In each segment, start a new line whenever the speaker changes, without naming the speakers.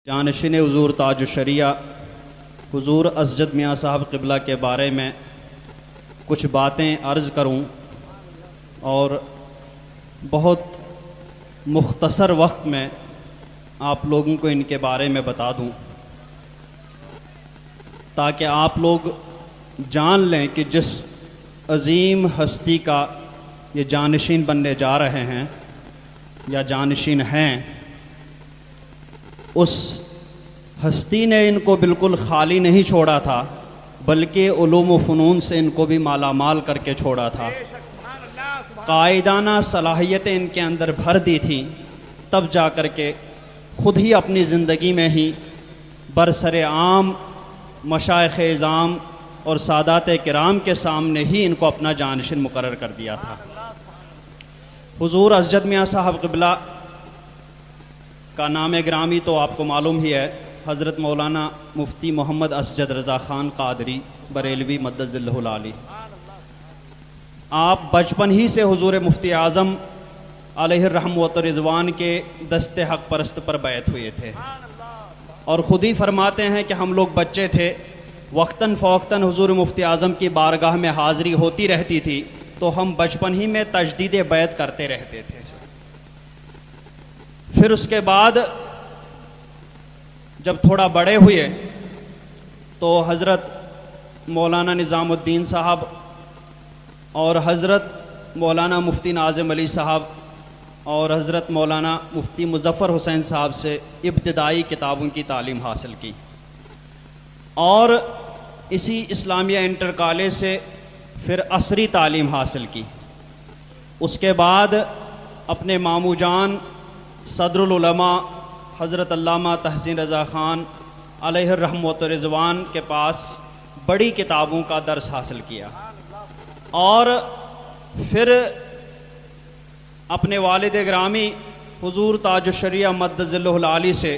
जानशिन हुजूर ताज शरिया हुजूर असजद मियाँ साहब क़िबला के बारे में कुछ बातें अर्ज़ करूं और बहुत मुख्तसर वक्त में आप लोगों को इनके बारे में बता दूं ताकि आप लोग जान लें कि जिस अज़ीम हस्ती का ये जानशीन बनने जा रहे हैं या जानशीन हैं, उस हस्ती ने इनको बिल्कुल खाली नहीं छोड़ा था, बल्कि उलूम व फ़नून से इनको भी मालामाल करके छोड़ा था। कायदाना सलाहियतें इनके अंदर भर दी थी, तब जा कर के ख़ुद ही अपनी ज़िंदगी में ही बरसरे आम मशाइख़ इज़ाम और सादात किराम के सामने ही इनको अपना जानशिन मुकर्रर कर दिया था। हुज़ूर असजद मियाँ साहब क़िबला का नाम ग्रामी तो आपको मालूम ही है, हज़रत मौलाना मुफ्ती मोहम्मद असजद रज़ा ख़ान क़ादरी बरेलवी मद्दज़िल्लहुल आली। आप बचपन ही से हुज़ूर मुफ्ती आज़म अलैहिर्रहम व रिज़वान के दस्ते हक़ परस्त पर बैत हुए थे और ख़ुद ही फरमाते हैं कि हम लोग बच्चे थे, वक्तन फ़ौक्तन हुज़ूर मुफ्ती आज़म की बारगाह में हाज़िरी होती रहती थी, तो हम बचपन ही में तजदीद बैत करते रहते थे। फिर उसके बाद जब थोड़ा बड़े हुए तो हज़रत मौलाना निज़ामुद्दीन साहब और हज़रत मौलाना मुफ्ती नाज़िम अली साहब और हज़रत मौलाना मुफ्ती मुज़फ़्फ़र हुसैन साहब से इब्तिदाई किताबों की तालीम हासिल की और इसी इस्लामिया इंटर कॉलेज से फिर असरी तालीम हासिल की। उसके बाद अपने मामू जान सदरुल उलमा हज़रत अल्लामा तहसीन रज़ा ख़ान अलैहिर्रहम व रिज़वान के पास बड़ी किताबों का दर्स हासिल किया और फिर अपने वालिद ग्रामी हुज़ूर ताज शरिया मद्दज़िल्लहुल आली से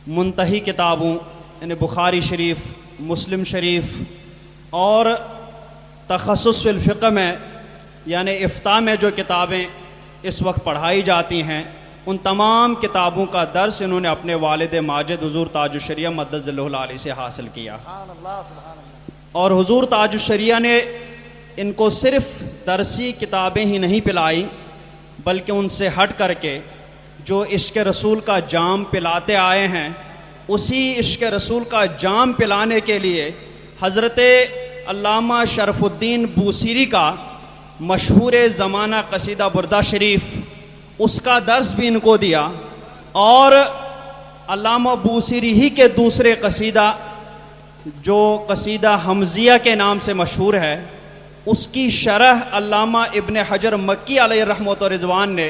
मुंतही किताबों यानी बुखारी शरीफ, मुस्लिम शरीफ और तख़स्सुस फ़िल फ़िक़्ह में यानी इफ्ता में जो किताबें इस वक्त पढ़ाई जाती हैं, उन तमाम किताबों का दर्स इन्होंने अपने वालिद माजिद हुज़ूर ताज शरिया मद्दज़िल्लहुल आली से हासिल किया। और हुज़ूर ताज शरिया ने इनको सिर्फ़ दरसी किताबें ही नहीं पिलाई, बल्कि उनसे हट करके जो इश्क़ रसूल का जाम पिलाते आए हैं, उसी इश्क़ रसूल का जाम पिलाने के लिए हज़रत अल्लामा शरफ़ुद्दीन बूसीरी का मशहूर ज़माना कसीदा बुर्दा शरीफ, उसका दर्स भी इनको दिया और अल्लामा बूसीरी ही के दूसरे कसीदा जो कसीदा हमज़िया के नाम से मशहूर है, उसकी शरह अल्लामा इब्न हजर मक्की अलैहिर्रहमत व रिज़वान ने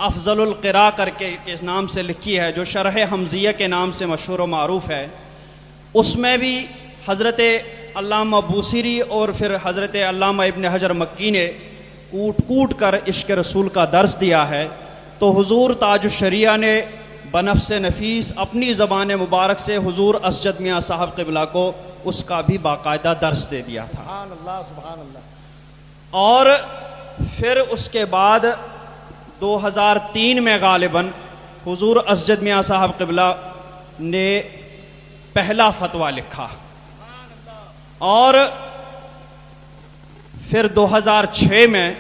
अफ़ज़लुल क़िरा करके इस नाम से लिखी है, जो शरह हमज़िया के नाम से मशहूर व मारूफ़ है। उसमें भी हज़रत अल्लामा बूसीरी और फिर हज़रत अल्लामा इब्न हजर मक्की ने कूट कूट कर इश्क़ रसूल का दर्स दिया है। तो हुज़ूर ताज शरिया ने बनफ्स नफीस अपनी ज़बान मुबारक से हुज़ूर असजद मियाँ साहब क़िबला को उसका भी बाकायदा दर्स दे दिया था। सुभान अल्लाह। और फिर उसके बाद 2003 में गालिबन हुज़ूर असजद मियाँ साहब क़िबला ने पहला फतवा लिखा और फिर 2006 में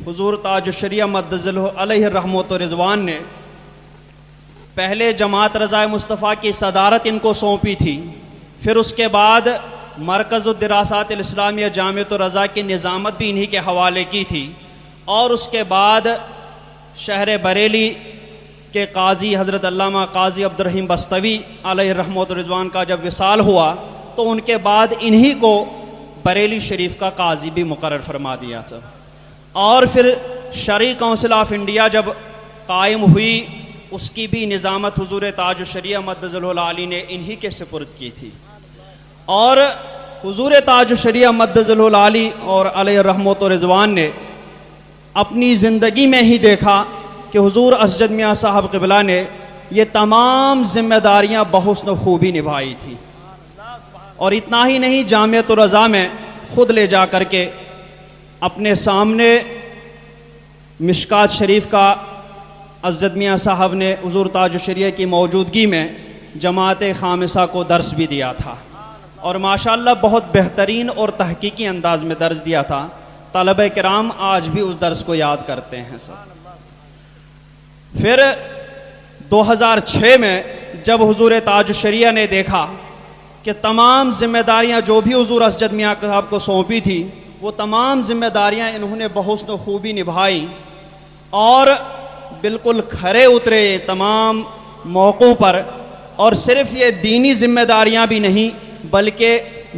हुज़ूर ताज शरिया मद्दज़िल्लहुल अलैहिर्रहमत व रिज़वान ने पहले जमात रज़ाए मुस्तफ़ा की सदारत इनको सौंपी थी। फिर उसके बाद मरकज़ुद्दिरासातिल इस्लामिया जामिअत रज़ा की निज़ामत भी इन्हीं के हवाले की थी और उसके बाद शहर बरेली के काजी हज़रत अल्लामा काजी अब्दुर्रहीम बस्तवी अलैहिर्रहमत व रिज़वान का जब विसाल हुआ, तो उनके बाद इन्हीं को बरेली शरीफ का काजी भी मुकर्रर फरमा दिया था। और फिर शरई काउंसिल ऑफ इंडिया जब कायम हुई, उसकी भी निज़ामत हुज़ूर ताज शरिया मद्दज़िल्लहुल आली ने इन्हीं के सुपुर्द की थी। और हुज़ूर ताज शरिया मद्दज़िल्लहुल आली और अलैहिर्रहमत व रिज़वान ने अपनी ज़िंदगी में ही देखा कि हुज़ूर असजद मियाँ साहब क़िबला ने ये तमाम ज़िम्मेदारियाँ बहुस्न खूबी निभाई थी। और इतना ही नहीं, जामिअत रज़ा में ख़ुद ले जा कर के अपने सामने मिशकात शरीफ का अज़द मियाँ साहब ने हुज़ूर ताजुश शरिया की मौजूदगी में जमात खामिसा को दर्स भी दिया था और माशाअल्लाह बहुत बेहतरीन और तहकीकी अंदाज में दर्स दिया था। तलबे किराम आज भी उस दर्स को याद करते हैं सब। फिर 2006 में जब हुज़ूर ताजुश शरिया ने देखा कि तमाम जिम्मेदारियां जो भी हुज़ूर अज़द मियाँ साहब को सौंपी थी वो तमाम जिम्मेदारियां इन्होंने बहुस्न खूबी निभाई और बिल्कुल खरे उतरे तमाम मौक़ों पर, और सिर्फ ये दीनी जिम्मेदारियां भी नहीं बल्कि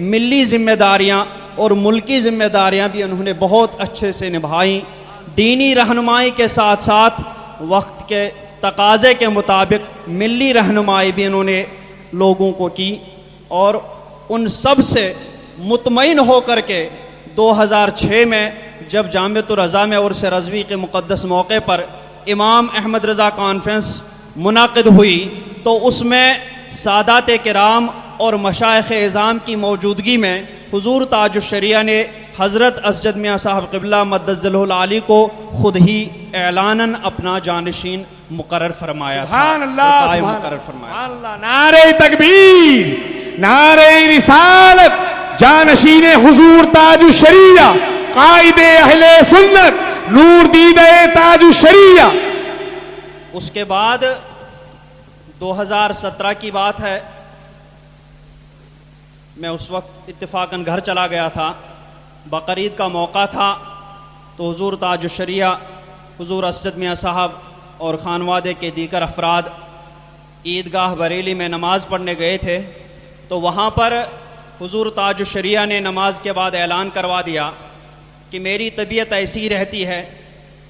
मिली जिम्मेदारियां और मुल्की जिम्मेदारियां भी उन्होंने बहुत अच्छे से निभाई। दीनी रहनुमाई के साथ साथ वक्त के तकाज़े के मुताबिक मिली रहनुमाई भी इन्होंने लोगों को की और उन सब से मुतमईन होकर के 2006 में जब जामिअतुर रज़ा में उर्स रज़वी के मुक़द्दस मौके पर इमाम अहमद रज़ा कॉन्फ्रेंस मुनाक़िद हुई तो उसमें सादात किराम और मशाइख़ इज़ाम की मौजूदगी में हुज़ूर ताजुश शरिया ने हज़रत अज़द मियाँ साहब क़िबला मद्दज़िलहुल आली को ख़ुद ही ऐलानन अपना जानशीन मुक़र्रर फरमाया था। मुक़र्रर फरमाया।
नारे तकबीर, नारे रिसालत, जानशीन हुज़ूर ताजुश शरिया, कायदे अहले सुन्नत, नूर दीदे ताजुश शरिया।
उसके बाद 2017 की बात है, मैं उस वक्त इत्तिफाकन घर चला गया था, बकरीद का मौका था, तो हुज़ूर ताजुश शरिया, हुज़ूर अज़द मियाँ साहब और खानवादे के दीगर अफराद ईदगाह बरेली में नमाज़ पढ़ने गए थे। तो वहाँ पर हुज़ूर ताजुश शरिया ने नमाज के बाद ऐलान करवा दिया कि मेरी तबीयत ऐसी रहती है,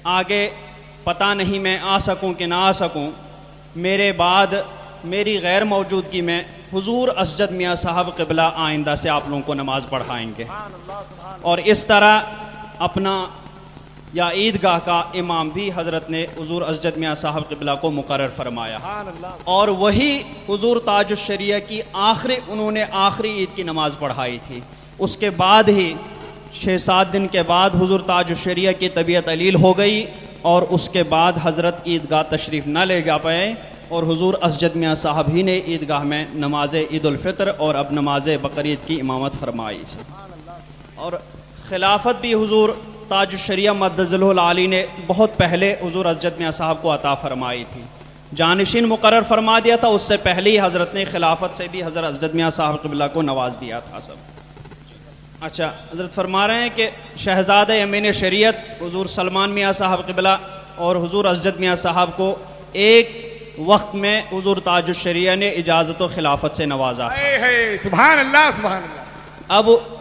आगे पता नहीं मैं आ सकूं कि ना आ सकूं, मेरे बाद मेरी गैर मौजूदगी में हुज़ूर अज़द मियाँ साहब क़िबला आइंदा से आप लोगों को नमाज़ पढ़ाएंगे। और इस तरह अपना या ईदगाह का इमाम भी हज़रत ने हुज़ूर अज़द मियाँ साहब क़िबला को मुक़र्रर फरमाया और वही हुज़ूर ताजुश शरिया की उन्होंने आखिरी ईद की नमाज़ पढ़ाई थी। उसके बाद ही 6-7 दिन के बाद हुज़ूर ताजुश शरिया की तबीयत अलील हो गई और उसके बाद हज़रत ईदगाह तशरीफ़ न ले जा पाए और हुज़ूर अज़द मियाँ साहब ही ने ईदगाह में नमाज ईद उल फ़ितर और अब नमाज बकरीद की इमामत फरमाई। और खिलाफत भी हुज़ूर ताजुश शरिया मद्दज़िलहुल आली ने बहुत पहले हुज़ूर अज़द मियाँ साहब को अता फरमाई थी, जानशीन मुक़र्रर फरमा दिया था। उससे पहले ही हज़रत ने खिलाफत से भी हज़रत अज़द मियाँ साहब क़िबला को नवाज दिया था सब। अच्छा, हज़रत फरमा रहे हैं कि शहज़ादे अमीन शरीयत हुज़ूर सलमान मियाँ साहब क़िबला और हुज़ूर अज़द मियाँ साहब को एक वक्त में हुज़ूर ताजुश शरिया ने इजाज़त व खिलाफत से नवाजा।
सुभान अल्लाह, सुभान अल्लाह।
अब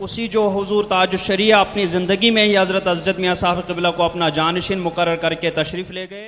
उसी जो हुज़ूर ताजुश शरिया अपनी ज़िंदगी में ही हज़रत अज़द मियाँ साहब क़िबला को अपना जानशीन मुक़र्रर करके तशरीफ़ ले गए।